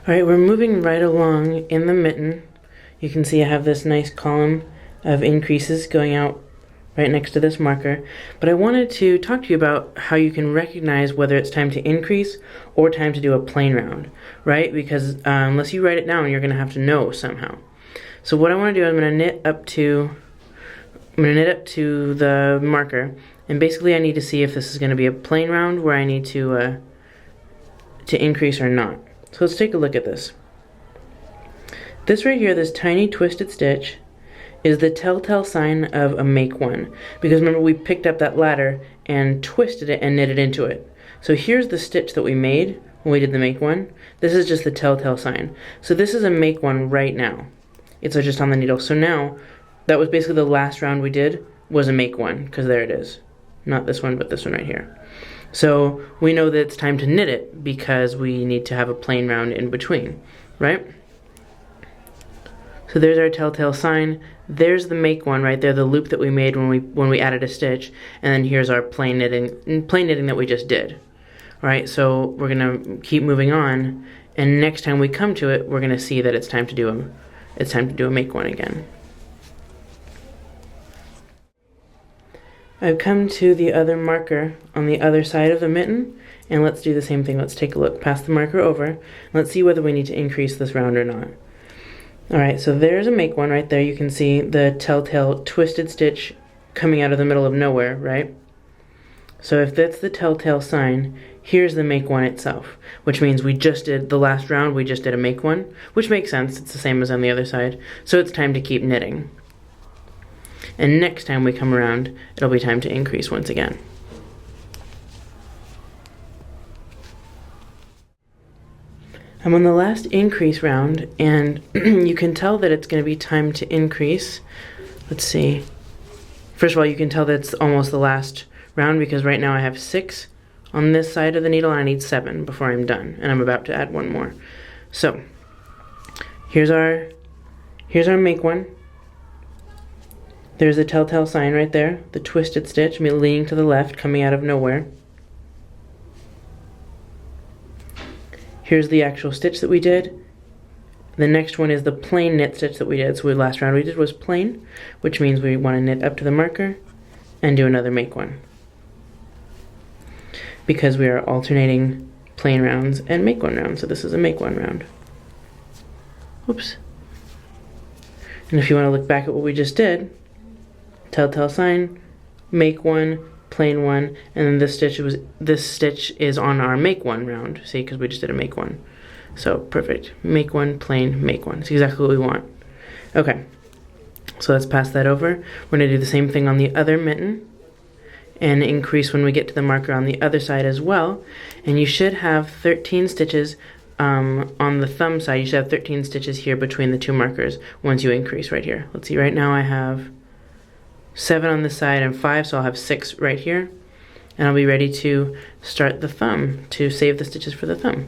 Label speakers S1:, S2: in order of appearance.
S1: Alright, we're moving right along in the mitten. You can see I have this nice column of increases going out right next to this marker. But I wanted to talk to you about how you can recognize whether it's time to increase or time to do a plain round, right? Because unless you write it down, you're going to have to know somehow. So what I want to do, I'm going to knit up to the marker, and basically I need to see if this is going to be a plain round where I need to increase or not. So let's take a look at this. This right here, this tiny twisted stitch, is the telltale sign of a make one. Because remember, we picked up that ladder and twisted it and knitted into it. So here's the stitch that we made when we did the make one. This is just the telltale sign. So this is a make one right now. It's just on the needle. So now, that was basically the last round we did, was a make one, because there it is. Not this one, but this one right here. So we know that it's time to knit it because we need to have a plain round in between, right? So there's our telltale sign. There's the make one right there, the loop that we made when we added a stitch, and then here's our plain knitting that we just did. All right, so we're gonna keep moving on, and next time we come to it, we're gonna see that it's time to do a make one again. I've come to the other marker on the other side of the mitten, and let's do the same thing. Let's take a look. Pass the marker over. Let's see whether we need to increase this round or not. Alright, so there's a make one right there. You can see the telltale twisted stitch coming out of the middle of nowhere, right? So if that's the telltale sign, here's the make one itself, which means we just did the last round, we just did a make one, which makes sense. It's the same as on the other side. So it's time to keep knitting. And next time we come around, it'll be time to increase once again. I'm on the last increase round, and you can tell that it's going to be time to increase. Let's see. First of all, you can tell that it's almost the last round because right now I have 6 on this side of the needle and I need 7 before I'm done, and I'm about to add 1 more. So here's our make one. There's a telltale sign right there, the twisted stitch leaning to the left, coming out of nowhere. Here's the actual stitch that we did. The next one is the plain knit stitch that we did. So the last round we did was plain, which means we want to knit up to the marker and do another make one. Because we are alternating plain rounds and make one rounds, so this is a make one round. Oops. And if you want to look back at what we just did, telltale sign, make one, plain one, and then this stitch is on our make one round. See, because we just did a make one. So perfect. Make one, plain, make one. It's exactly what we want. Okay. So let's pass that over. We're going to do the same thing on the other mitten and increase when we get to the marker on the other side as well. And you should have 13 stitches on the thumb side. You should have 13 stitches here between the 2 markers once you increase right here. Let's see, right now I have 7 on this side and 5, so I'll have 6 right here, and I'll be ready to start the thumb to save the stitches for the thumb.